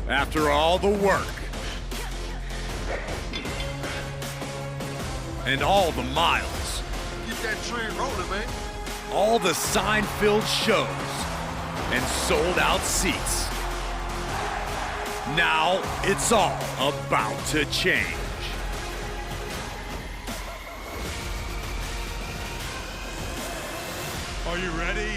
After all the work and all the miles, Get that train rolling, man. all the sign-filled shows and sold-out seats. Now it's all about to change. Are you ready?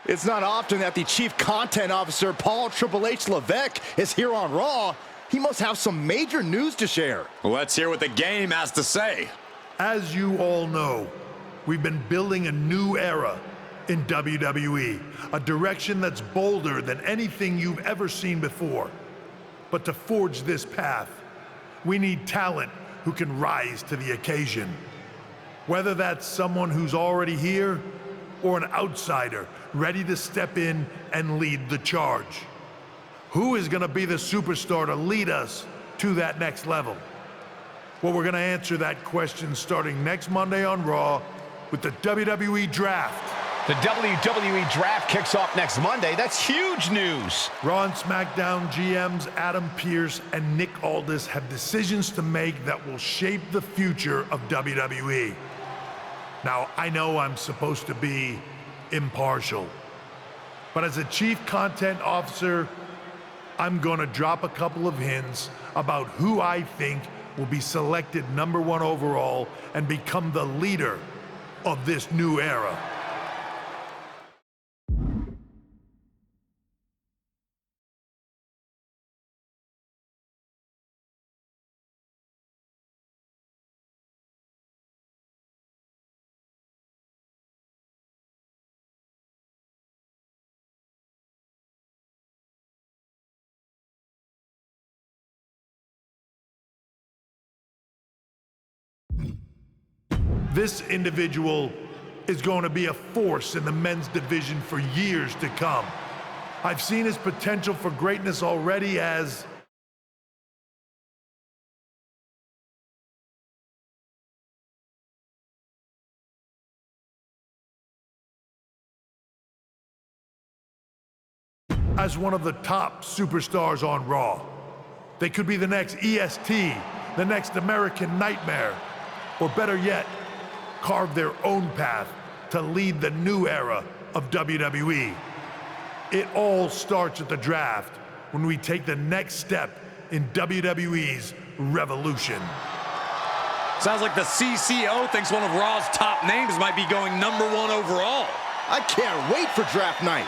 It's not often that the Chief Content Officer, Paul Triple H Levesque, is here on Raw. He must have some major news to share. Let's hear what the game has to say. As you all know, we've been building a new era in WWE, a direction that's bolder than anything you've ever seen before. But to forge this path, we need talent who can rise to the occasion. Whether that's someone who's already here or an outsider ready to step in and lead the charge. Who is going to be the superstar to lead us to that next level? Well, we're going to answer that question starting next Monday on Raw with the WWE Draft. The WWE Draft kicks off next Monday. That's huge news. Raw and SmackDown GMs Adam Pearce and Nick Aldis have decisions to make that will shape the future of WWE. Now, I know I'm supposed to be impartial, but as a Chief Content Officer, I'm gonna drop a couple of hints about who I think will be selected #1 overall and become the leader of this new era. This individual is going to be a force in the men's division for years to come. I've seen his potential for greatness already as one of the top superstars on Raw. They could be the next EST, the next American Nightmare, or better yet, carve their own path to lead the new era of WWE. It all starts at the draft when we take the next step in WWE's revolution. Sounds like the CCO thinks one of Raw's top names might be going #1 overall. I can't wait for draft night.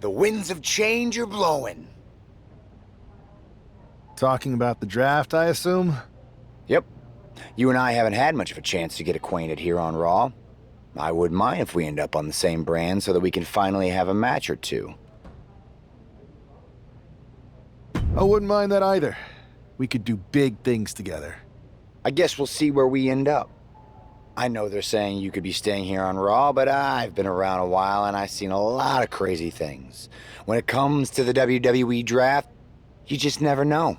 The winds of change are blowing. Talking about the draft, I assume? Yep. You and I haven't had much of a chance to get acquainted here on Raw. I wouldn't mind if we end up on the same brand so that we can finally have a match or two. I wouldn't mind that either. We could do big things together. I guess we'll see where we end up. I know they're saying you could be staying here on Raw, but I've been around a while and I've seen a lot of crazy things. When it comes to the WWE draft, you just never know.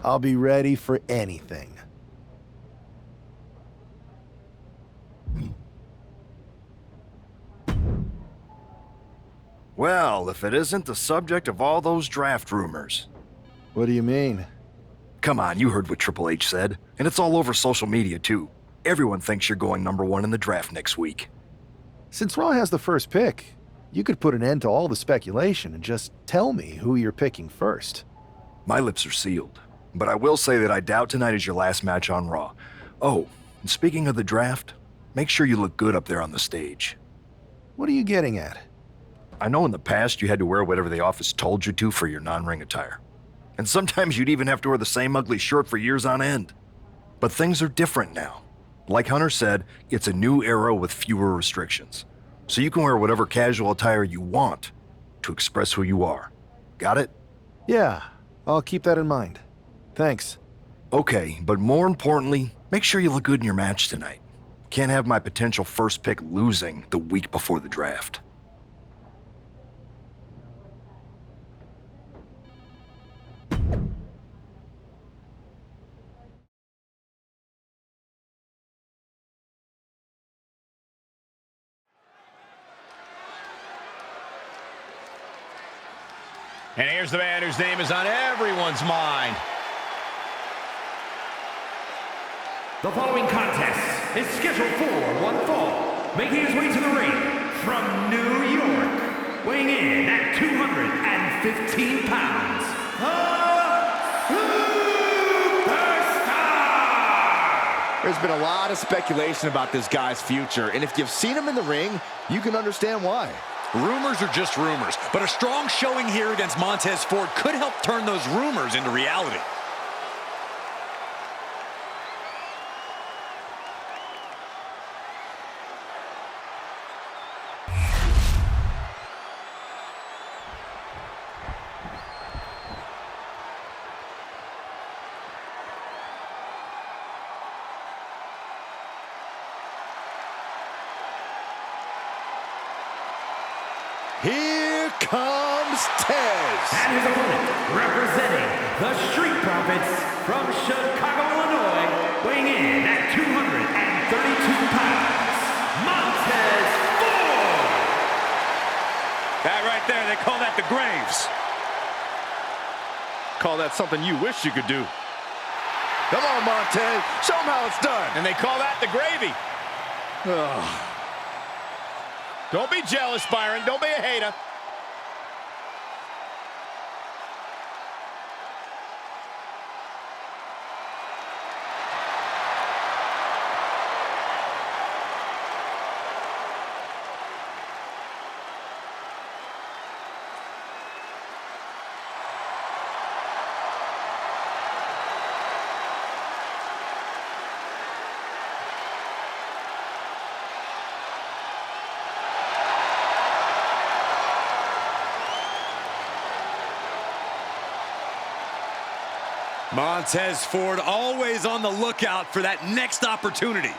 I'll be ready for anything. Well, if it isn't the subject of all those draft rumors. What do you mean? Come on, you heard what Triple H said. And it's all over social media, too. Everyone thinks you're going #1 in the draft next week. Since Raw has the first pick, you could put an end to all the speculation and just tell me who you're picking first. My lips are sealed. But I will say that I doubt tonight is your last match on Raw. Oh, and speaking of the draft, make sure you look good up there on the stage. What are you getting at? I know in the past you had to wear whatever the office told you to for your non-ring attire. And sometimes you'd even have to wear the same ugly shirt for years on end. But things are different now. Like Hunter said, it's a new era with fewer restrictions. So you can wear whatever casual attire you want to express who you are. Got it? Yeah, I'll keep that in mind. Thanks. Okay, but more importantly, make sure you look good in your match tonight. Can't have my potential first pick losing the week before the draft. And here's the man whose name is on everyone's mind. The following contest is scheduled for one fall. Making his way to the ring from New York, weighing in at 215 pounds, the Superstar! There's been a lot of speculation about this guy's future, and if you've seen him in the ring, you can understand why. Rumors are just rumors, but a strong showing here against Montez Ford could help turn those rumors into reality. Here comes Tez. And his opponent, representing the Street Profits from Chicago, Illinois, weighing in at 232 pounds, Montez Ford! That right there, they call that the Graves. Call that something you wish you could do. Come on, Montez. Show him how it's done. And they call that the gravy. Don't be jealous, Byron. Don't be a hater. Montez Ford always on the lookout for that next opportunity.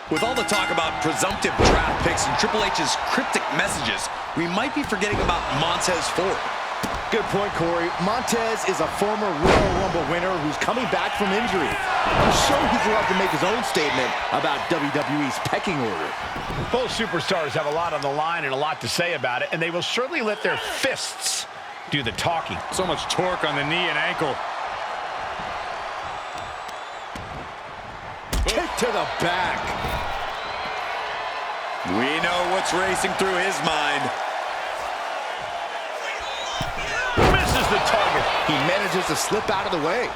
With all the talk about presumptive draft picks and Triple H's cryptic messages, we might be forgetting about Montez Ford. Good point, Corey. Montez is a former Royal Rumble winner who's coming back from injury. I'm sure he's allowed to make his own statement about WWE's pecking order. Both superstars have a lot on the line and a lot to say about it, and they will surely let their fists do the talking. So much torque on the knee and ankle. Kick to the back. We know what's racing through his mind. the target. He manages to slip out of the way.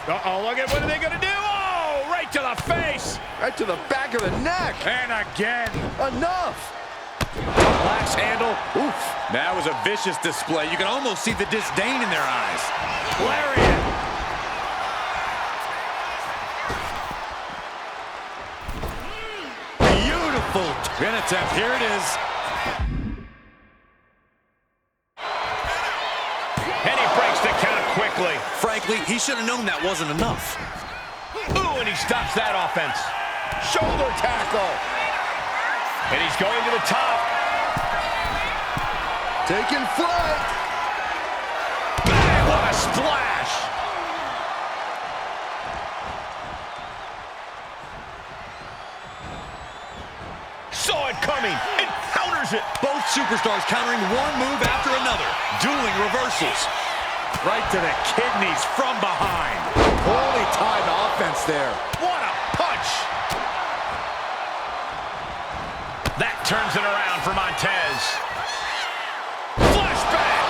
Uh-oh, look at what are they going to do? Oh, right to the face. Right to the back of the neck. And again. Enough. Lax handle. Oof. That was a vicious display. You can almost see the disdain in their eyes. Lariat. Beautiful pin attempt. Here it is. And he breaks the count quickly. Frankly, he should have known that wasn't enough. Ooh, and he stops that offense. Shoulder tackle. And he's going to the top. Taking flight. Bang, what a splash. Saw it coming and counters it. Both superstars countering one move after another. Dueling reversals. Right to the kidneys from behind. Poorly timed offense there. What a punch. That turns it around for Montez. Flashback.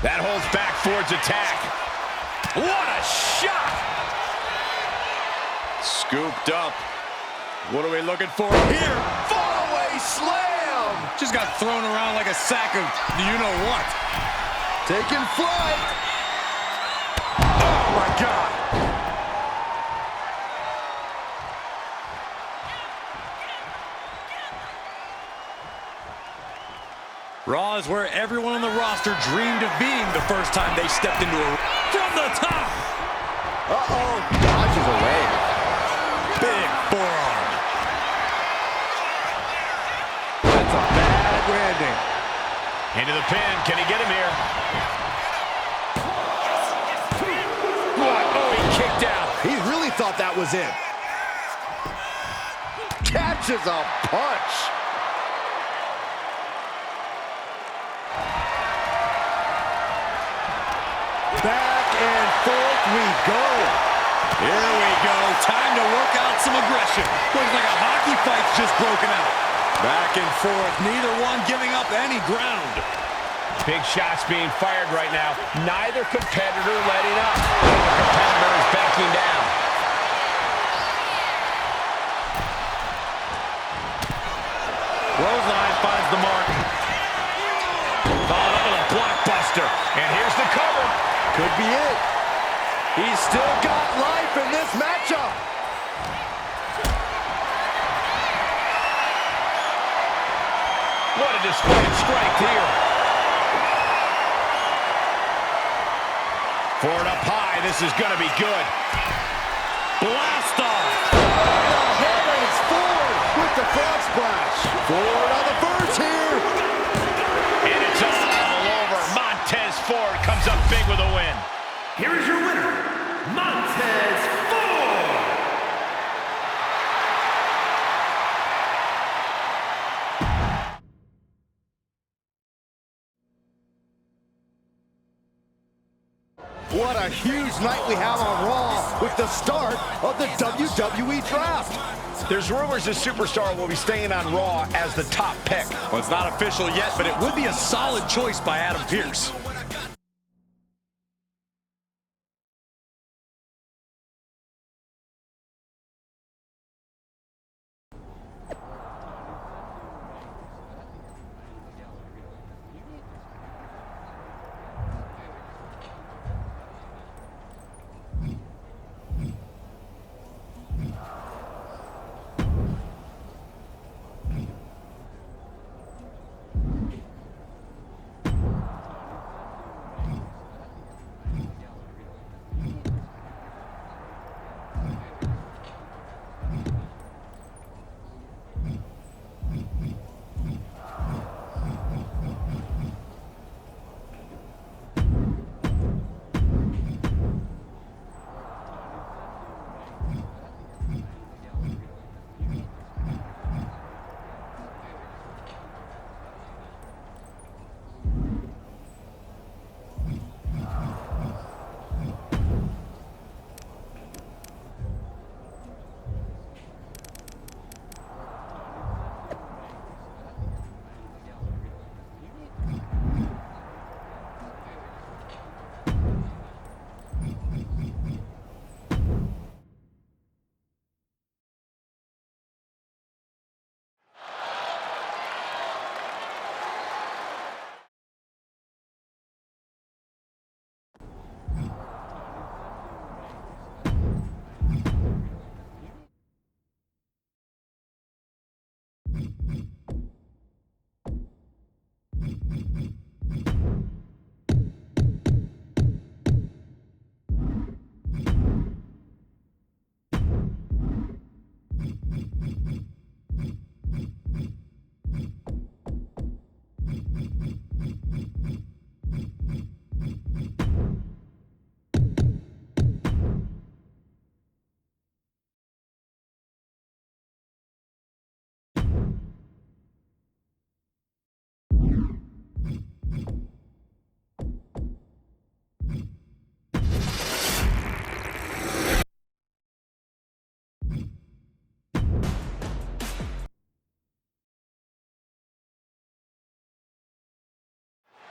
That holds back Ford's attack. What a shot! Scooped up. What are we looking for here? Fallaway slam. Just got thrown around like a sack of you-know-what. Taking flight. Oh, my God. Raw is where everyone on the roster dreamed of being the first time they stepped into a... From the top! Uh-oh. Dodges away. Big forearm. That's a bad landing. Into the pin. Can he get him here? What? Oh, he kicked out. He really thought that was it. Catches a punch. Back and forth we go. Here we go. Time to work out some aggression. Looks like a hockey fight's just broken out. Back and forth. Neither one giving up any ground. Big shots being fired right now. Neither competitor letting up. Neither competitor is backing down. Clothesline finds the mark. Followed up with a blockbuster. And here's the cover. Could be it. He's still got life in this matchup. What a display of strength here. Ford up high. This is going to be good. Blast off. It's Ford with the frog splash. Ford on the verge here. And it's all over. Montez Ford comes up big with a win. Here is your winner, Montez Ford. What a huge night we have on Raw with the start of the WWE Draft. There's rumors this superstar will be staying on Raw as the top pick. Well, it's not official yet, but it would be a solid choice by Adam Pearce.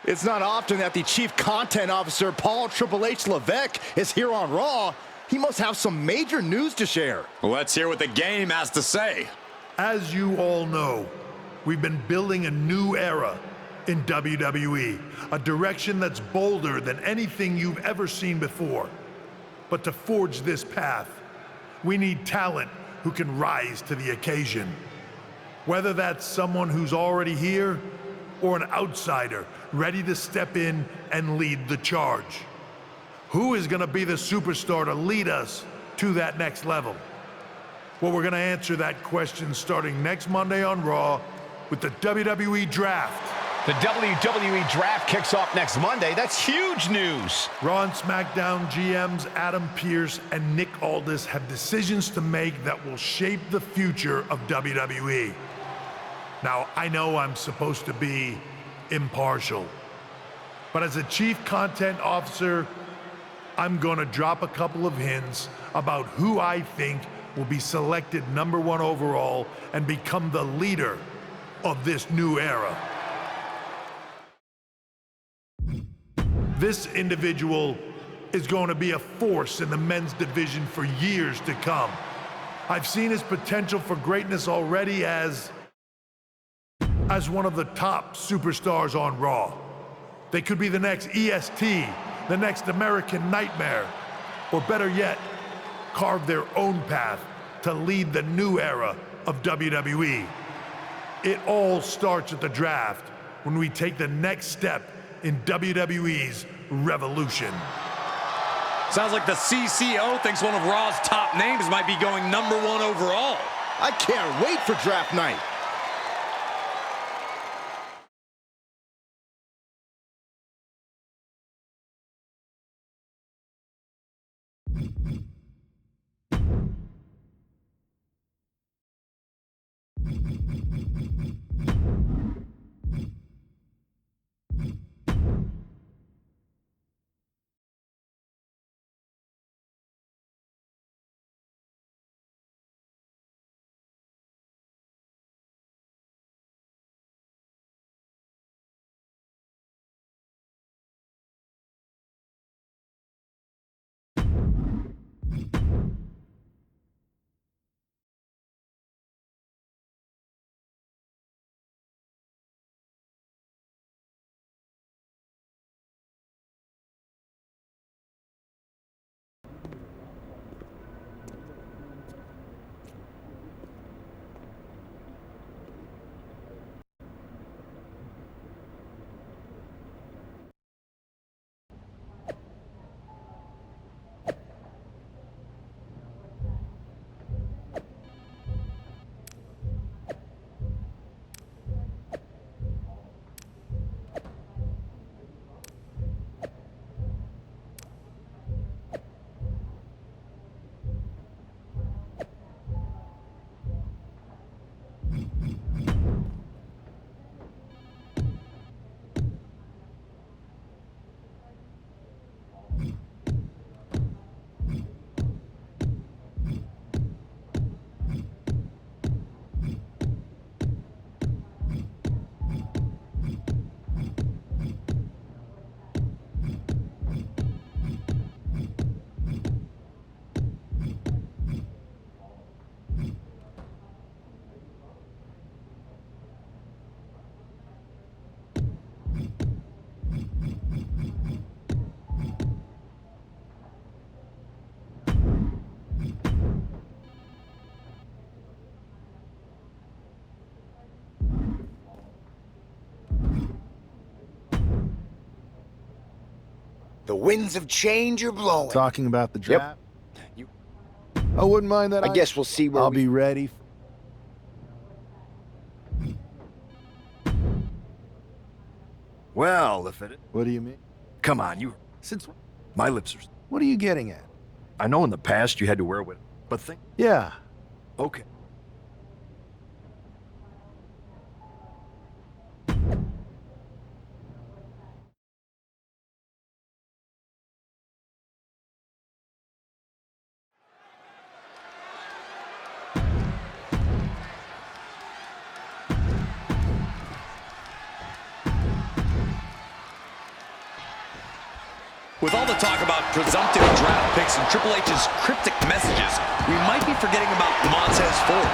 It's not often that the Chief Content Officer, Paul Triple H Levesque, is here on Raw. He must have some major news to share. Let's hear what the game has to say. As you all know, we've been building a new era in WWE, a direction that's bolder than anything you've ever seen before. But to forge this path, we need talent who can rise to the occasion. Whether that's someone who's already here or an outsider ready to step in and lead the charge. Who is going to be the superstar to lead us to that next level? Well, we're going to answer that question starting next Monday on Raw with the WWE Draft. The WWE Draft kicks off next Monday. That's huge news. Raw and SmackDown GMs Adam Pearce and Nick Aldis have decisions to make that will shape the future of WWE. Now, I know I'm supposed to be impartial, but as a Chief Content Officer, I'm going to drop a couple of hints about who I think will be selected #1 overall and become the leader of this new era. This individual is going to be a force in the men's division for years to come. I've seen his potential for greatness already as one of the top superstars on Raw. They could be the next EST, the next American Nightmare, or better yet, carve their own path to lead the new era of WWE. It all starts at the draft when we take the next step in WWE's revolution. Sounds like the CCO thinks one of Raw's top names might be going #1 overall. I can't wait for draft night. The winds of change are blowing. Talking about the Yep. draft? I wouldn't mind that. I guess we'll see where I'll be ready. Well, if it... What do you mean? Come on, you... Since My lips are... what are you getting at? I know in the past you had to wear what... But think... Yeah. Okay. With all the talk about presumptive draft picks and Triple H's cryptic messages, we might be forgetting about Montez Ford.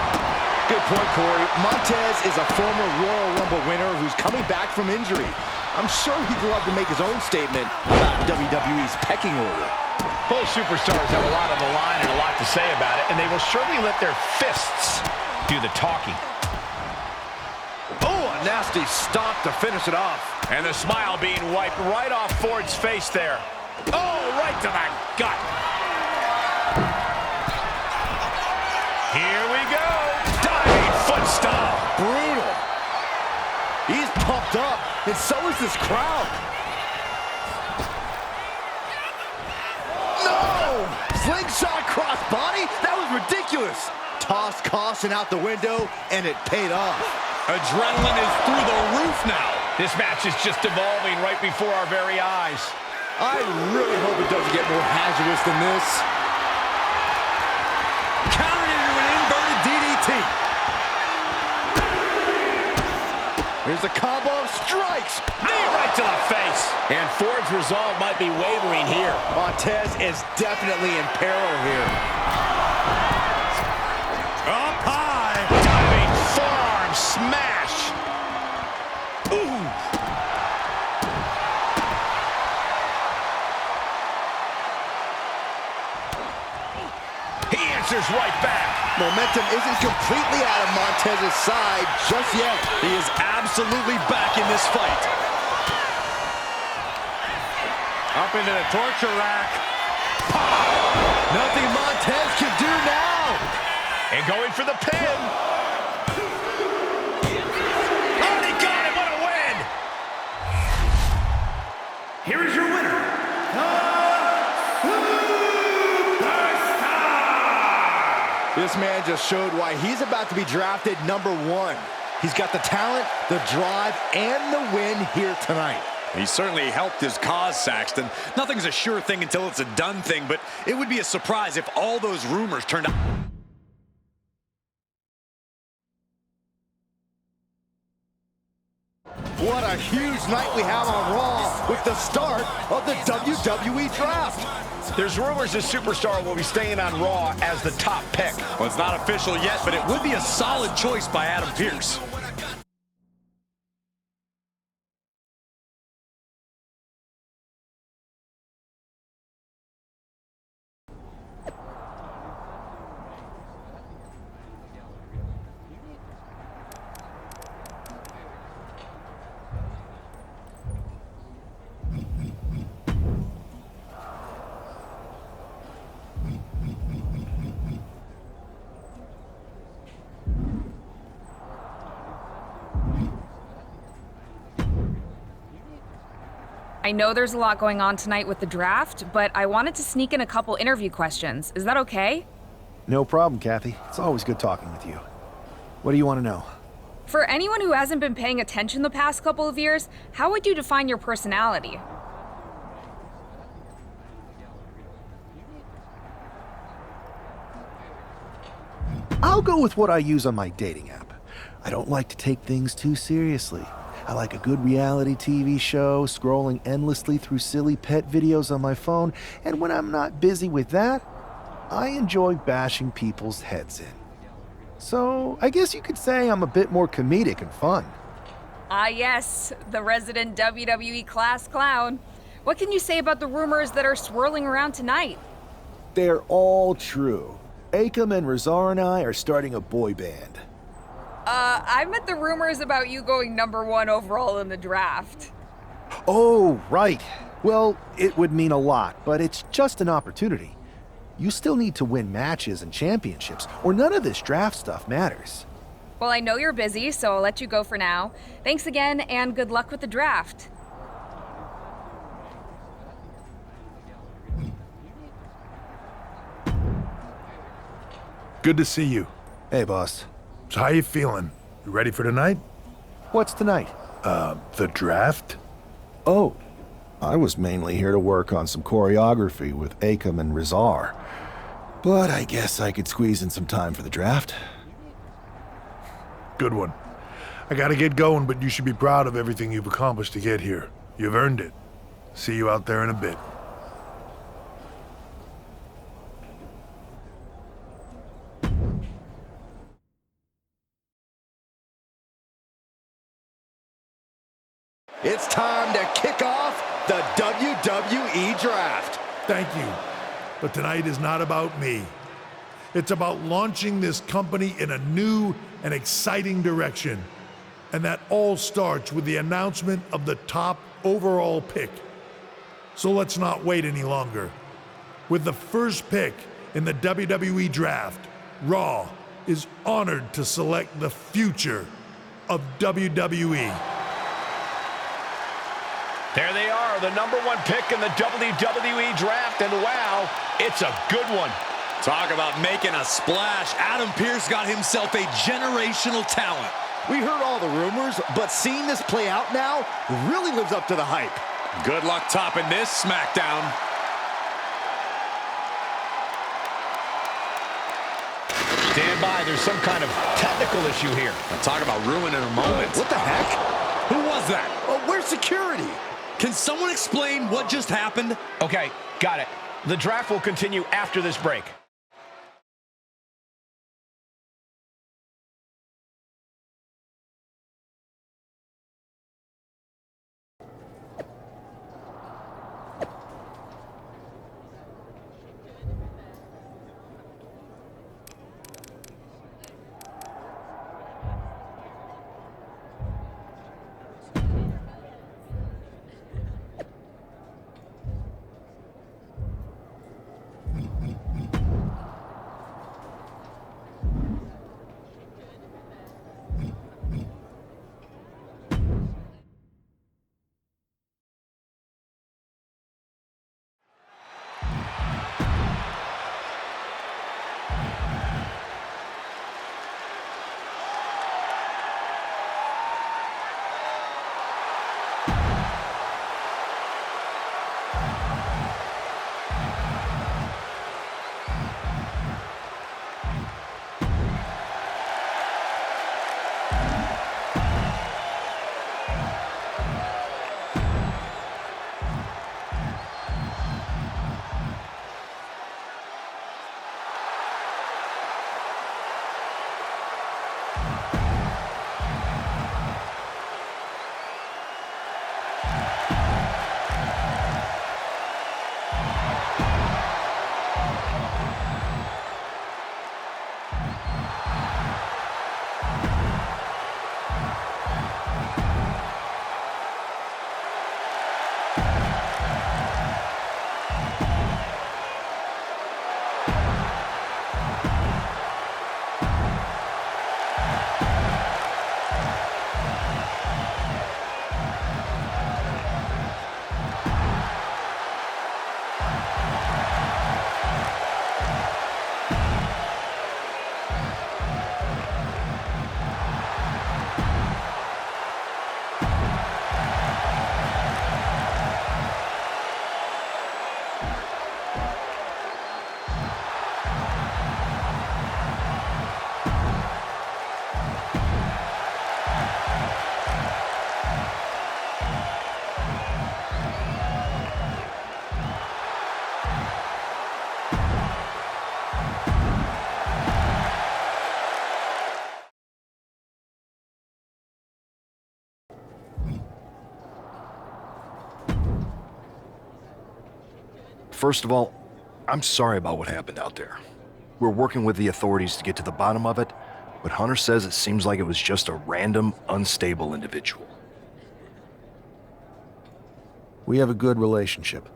Good point, Corey. Montez is a former Royal Rumble winner who's coming back from injury. I'm sure he'd love to make his own statement about WWE's pecking order. Both superstars have a lot on the line and a lot to say about it, and they will surely let their fists do the talking. Oh, a nasty stomp to finish it off. And the smile being wiped right off Ford's face there. Oh, right to the gut. Here we go. Diving foot stomp. Brutal. He's pumped up, and so is this crowd. No! Slingshot cross body? That was ridiculous. Tossed caution out the window, and it paid off. Adrenaline is through the roof now. This match is just evolving right before our very eyes. I really hope it doesn't get more hazardous than this. Countered into an inverted DDT. Here's the combo of strikes. Knee right to the face. And Ford's resolve might be wavering here. Montez is definitely in peril here. Up high. Diving forearm smash. Ooh. He answers right back. Momentum isn't completely out of Montez's side just yet. He is absolutely back in this fight. Up into the torture rack. Nothing Montez can do now. And going for the pin. Oh, he got it. What a win. Here is your winner, This man just showed why he's about to be drafted #1. He's got the talent, the drive, and the win here tonight. He certainly helped his cause, Saxton. Nothing's a sure thing until it's a done thing, but it would be a surprise if all those rumors turned out. What a huge night we have on Raw with the start of the WWE Draft. There's rumors this superstar will be staying on Raw as the top pick. Well, it's not official yet, but it would be a solid choice by Adam Pearce. I know there's a lot going on tonight with the draft, but I wanted to sneak in a couple interview questions. Is that okay? No problem, Kathy. It's always good talking with you. What do you want to know? For anyone who hasn't been paying attention the past couple of years, how would you define your personality? I'll go with what I use on my dating app. I don't like to take things too seriously. I like a good reality TV show, scrolling endlessly through silly pet videos on my phone, and when I'm not busy with that, I enjoy bashing people's heads in. So, I guess you could say I'm a bit more comedic and fun. Ah yes, the resident WWE class clown. What can you say about the rumors that are swirling around tonight? They're all true. Akam and Razar and I are starting a boy band. I meant the rumors about you going #1 overall in the draft. Oh, right. Well, it would mean a lot, but it's just an opportunity. You still need to win matches and championships, or none of this draft stuff matters. Well, I know you're busy, so I'll let you go for now. Thanks again, and good luck with the draft. Good to see you. Hey, boss. So how you feeling? You ready for tonight? What's tonight? The draft? Oh, I was mainly here to work on some choreography with Akam and Razar. But I guess I could squeeze in some time for the draft. Good one. I gotta get going, but you should be proud of everything you've accomplished to get here. You've earned it. See you out there in a bit. It's time to kick off the WWE Draft. Thank you. But tonight is not about me. It's about launching this company in a new and exciting direction. And that all starts with the announcement of the top overall pick. So let's not wait any longer. With the first pick in the WWE Draft, Raw is honored to select the future of WWE. There they are, the #1 pick in the WWE Draft, and wow, it's a good one. Talk about making a splash. Adam Pearce got himself a generational talent. We heard all the rumors, but seeing this play out now really lives up to the hype. Good luck topping this SmackDown. Stand by, there's some kind of technical issue here. Talk about ruining a moment. What the heck? Who was that? Oh, where's security? Can someone explain what just happened? Okay, got it. The draft will continue after this break. First of all, I'm sorry about what happened out there. We're working with the authorities to get to the bottom of it, but Hunter says it seems like it was just a random, unstable individual. We have a good relationship,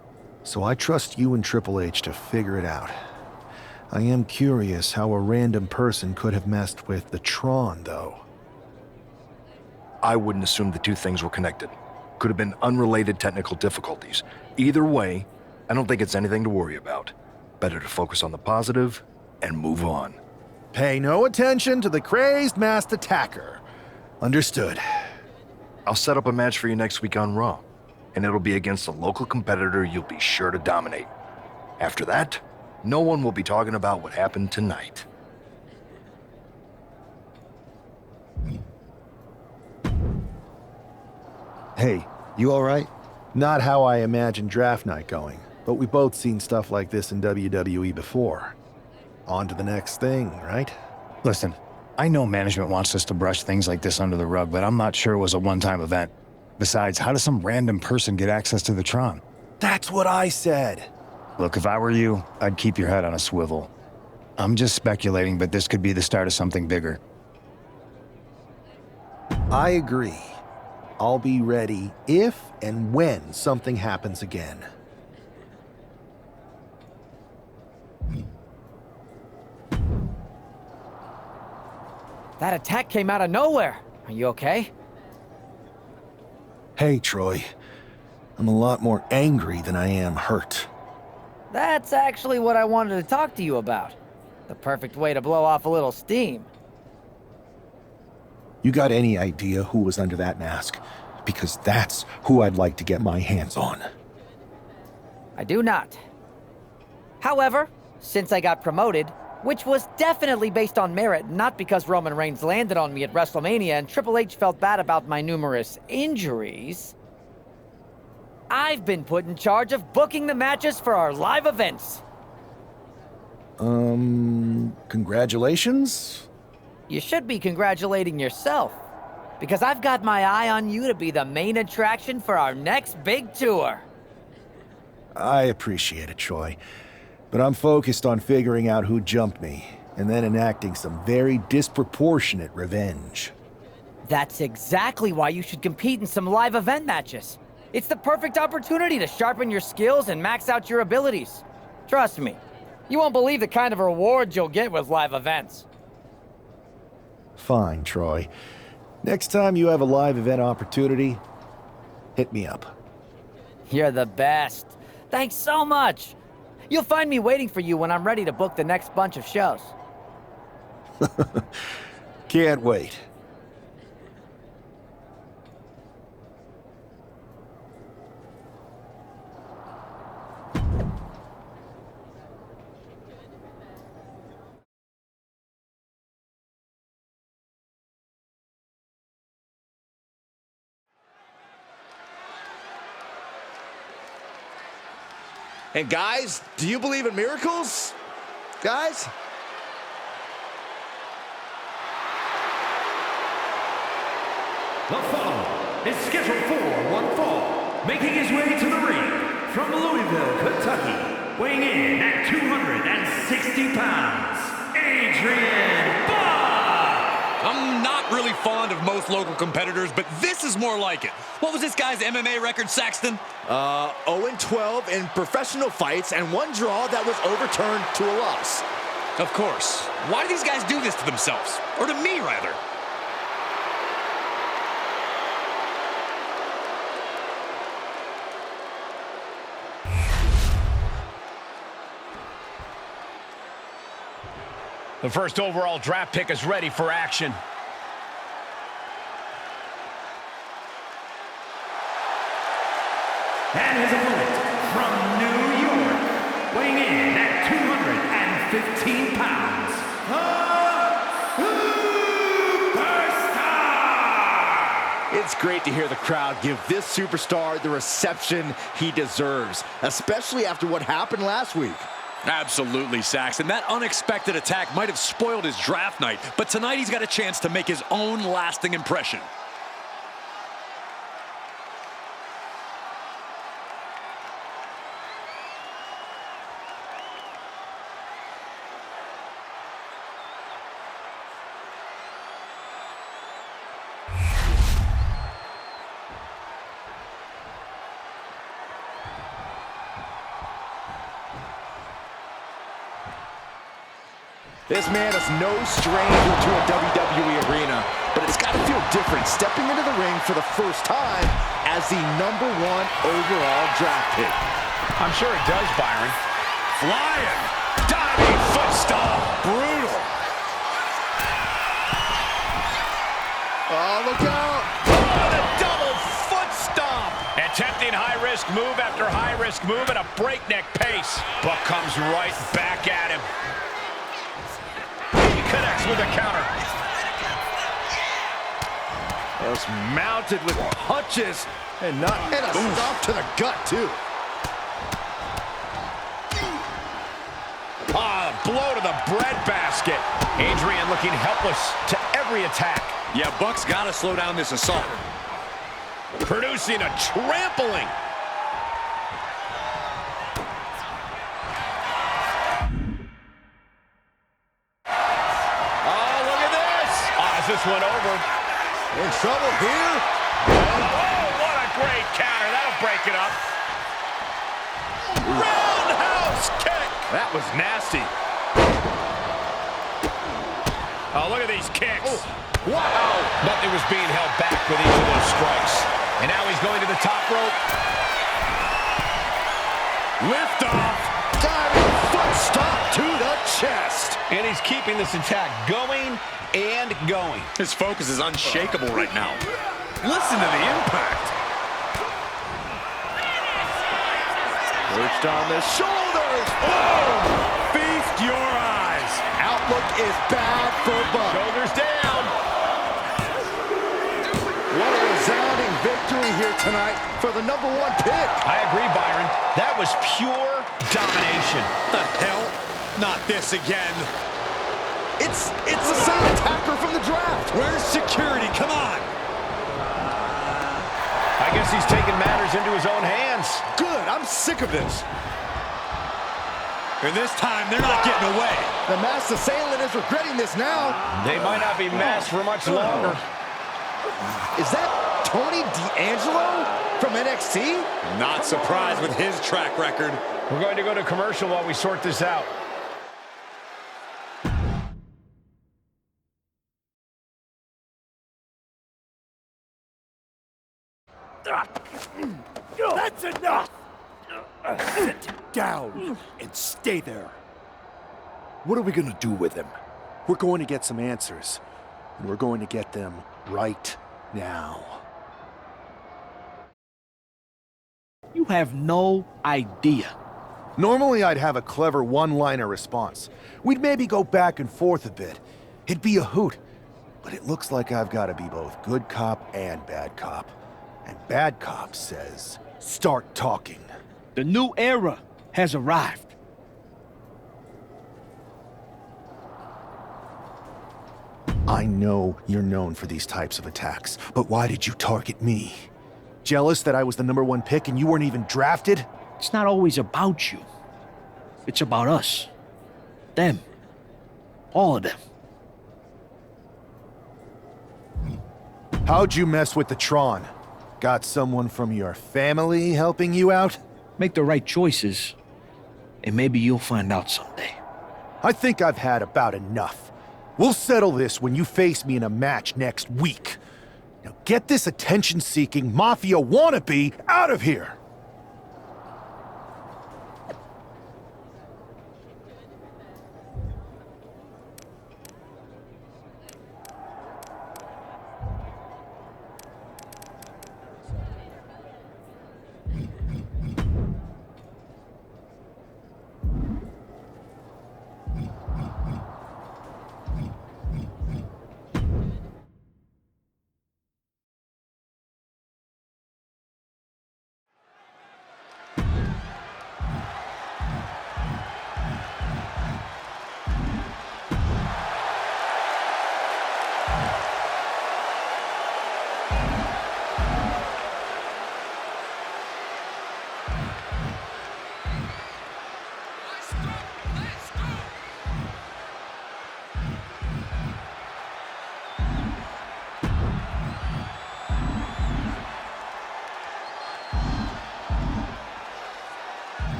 so I trust you and Triple H to figure it out. I am curious how a random person could have messed with the Tron, though. I wouldn't assume the two things were connected. Could have been unrelated technical difficulties. Either way, I don't think it's anything to worry about. Better to focus on the positive and move on. Pay no attention to the crazed masked attacker. Understood. I'll set up a match for you next week on Raw, and it'll be against a local competitor you'll be sure to dominate. After that, no one will be talking about what happened tonight. Hey, you all right? Not how I imagined draft night going, but we both seen stuff like this in WWE before. On to the next thing, right? Listen, I know management wants us to brush things like this under the rug, but I'm not sure it was a one-time event. Besides, how does some random person get access to the Tron? That's what I said. Look, if I were you, I'd keep your head on a swivel. I'm just speculating, but this could be the start of something bigger. I agree. I'll be ready if and when something happens again. That attack came out of nowhere. Are you okay? Hey, Troy. I'm a lot more angry than I am hurt. That's actually what I wanted to talk to you about. The perfect way to blow off a little steam. You got any idea who was under that mask? Because that's who I'd like to get my hands on. I do not. However, since I got promoted, which was definitely based on merit, not because Roman Reigns landed on me at WrestleMania and Triple H felt bad about my numerous injuries, I've been put in charge of booking the matches for our live events. Congratulations? You should be congratulating yourself, because I've got my eye on you to be the main attraction for our next big tour. I appreciate it, Troy. But I'm focused on figuring out who jumped me, and then enacting some very disproportionate revenge. That's exactly why you should compete in some live event matches. It's the perfect opportunity to sharpen your skills and max out your abilities. Trust me, you won't believe the kind of rewards you'll get with live events. Fine, Troy. Next time you have a live event opportunity, hit me up. You're the best. Thanks so much. You'll find me waiting for you when I'm ready to book the next bunch of shows. Can't wait. And guys, do you believe in miracles? Guys? The following is scheduled for one fall, making his way to the ring from Louisville, Kentucky, weighing in at 260 pounds, Adrian Buck! I'm not really fond of most local competitors, but this is more like it. What was this guy's MMA record, Saxton? 0-12 in professional fights and one draw that was overturned to a loss. Of course. Why do these guys do this to themselves? Or to me, rather? The first overall draft pick is ready for action. And his opponent from New York, weighing in at 215 pounds, the Superstar! It's great to hear the crowd give this superstar the reception he deserves, especially after what happened last week. Absolutely, Saxton. That unexpected attack might have spoiled his draft night, but tonight he's got a chance to make his own lasting impression. This man is no stranger to a WWE arena, but it's got to feel different stepping into the ring for the first time as the #1 overall draft pick. I'm sure it does, Byron. Flying! Diving foot stomp! Brutal! Oh, look out! Oh, the double foot stomp! Attempting high-risk move after high-risk move at a breakneck pace. Buck comes right back at him. Connects with a counter. Just mounted with punches and a stomp to the gut, too. Ah, blow to the breadbasket. Adrian looking helpless to every attack. Yeah, Buck's got to slow down this assault. producing a trampling. Oh, look at this. Is this one over? In trouble here. Oh, what a great counter. That'll break it up. Roundhouse kick. That was nasty. Oh, look at these kicks. Oh, wow. Nothing was being held back with each of those strikes. And now he's going to the top rope. Lift off. Diving foot stop to the chest. And he's keeping this attack going and going. His focus is unshakable right now. Listen to the impact. Perched on the shoulders. Oh! Feast your eyes. Outlook is bad for Buck. Shoulders down. What a resounding victory here tonight for the #1 pick. I agree, Byron. That was pure domination. The hell? Not this again. It's the same attacker from the draft. Where's security? Come on. I guess he's taking matters into his own hands. Good, I'm sick of this. And this time, they're not getting away. The masked assailant is regretting this now. They might not be masked for much longer. Is that Tony D'Angelo from NXT? Not surprised with his track record. We're going to go to commercial while we sort this out. That's enough! Sit down and stay there. What are we gonna do with him? We're going to get some answers, and we're going to get them right now. You have no idea. Normally, I'd have a clever one-liner response. We'd maybe go back and forth a bit. It'd be a hoot. But it looks like I've got to be both good cop and bad cop. And bad cop says, start talking. The new era has arrived. I know you're known for these types of attacks, but why did you target me? Jealous that I was the #1 pick and you weren't even drafted? It's not always about you. It's about us. Them. All of them. How'd you mess with the Tron? Got someone from your family helping you out? Make the right choices, and maybe you'll find out someday. I think I've had about enough. We'll settle this when you face me in a match next week. Now get this attention-seeking mafia wannabe out of here!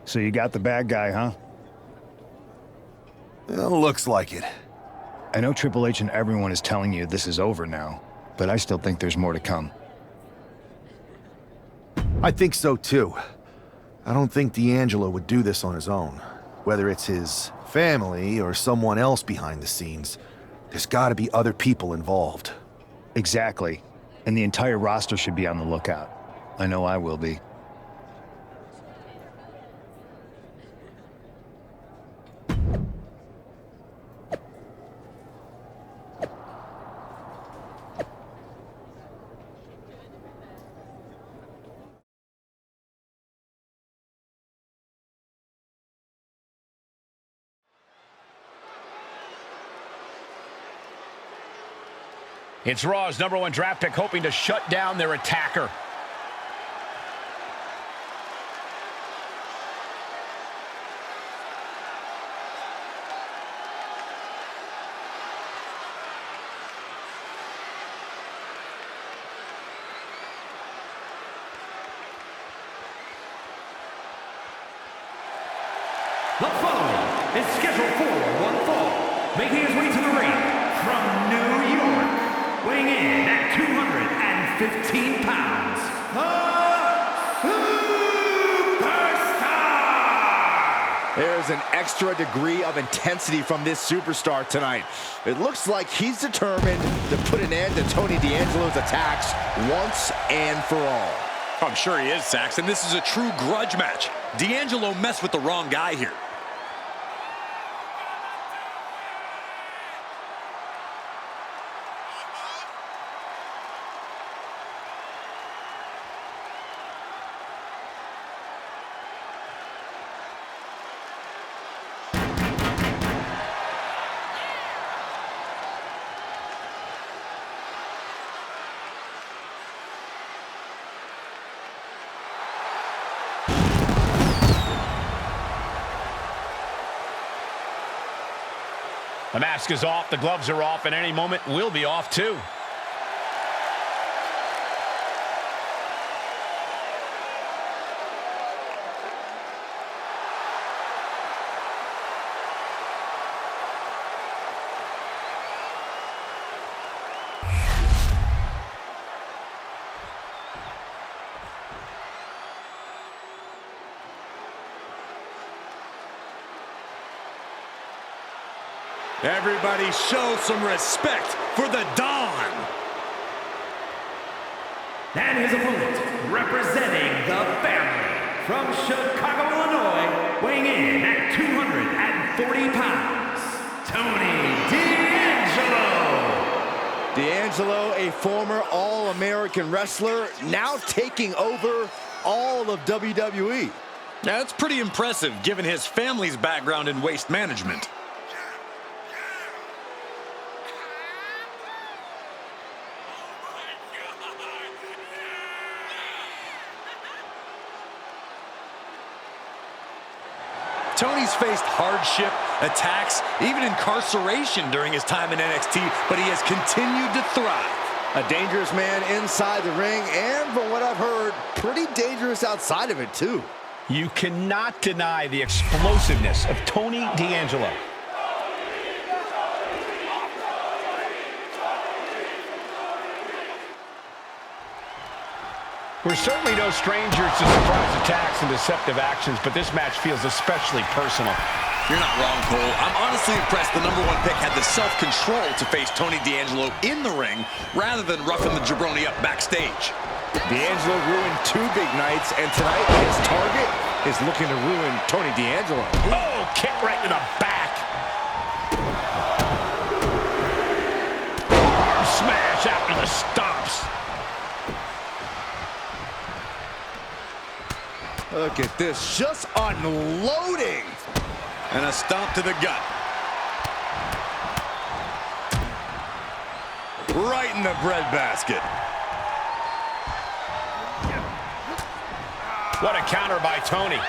So you got the bad guy, huh? Looks like it. I know Triple H and everyone is telling you this is over now, but I still think there's more to come. I think so too. I don't think D'Angelo would do this on his own. Whether it's his family or someone else behind the scenes, there's gotta be other people involved. Exactly. And the entire roster should be on the lookout. I know I will be. It's Raw's #1 draft pick hoping to shut down their attacker. The following is scheduled for one fall, making his way to the ring from New York, weighing in at 215 pounds, the Superstar! There's an extra degree of intensity from this superstar tonight. It looks like he's determined to put an end to Tony D'Angelo's attacks once and for all. I'm sure he is, Saxon. This is a true grudge match. D'Angelo messed with the wrong guy here. The mask is off, the gloves are off, and any moment we'll be off too. Everybody show some respect for the Don. And his opponent, representing the family, from Chicago, Illinois, weighing in at 240 pounds, Tony D'Angelo. D'Angelo, a former All-American wrestler, now taking over all of WWE. That's pretty impressive, given his family's background in waste management. Tony's faced hardship, attacks, even incarceration during his time in NXT, but he has continued to thrive. A dangerous man inside the ring, and from what I've heard, pretty dangerous outside of it, too. You cannot deny the explosiveness of Tony D'Angelo. We're certainly no strangers to surprise attacks and deceptive actions, but this match feels especially personal. You're not wrong, Cole. I'm honestly impressed the #1 pick had the self-control to face Tony D'Angelo in the ring rather than roughing the jabroni up backstage. D'Angelo ruined 2 big nights, and tonight his target is looking to ruin Tony D'Angelo. Oh, kick right to the back. Arm smash after the stomps. Look at this, just unloading. And a stomp to the gut. Right in the breadbasket. What a counter by Tony.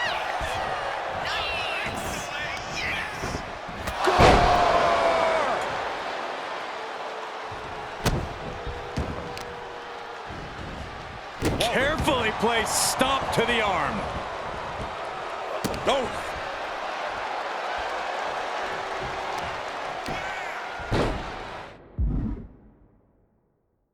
Carefully placed stomp to the arm. Oh,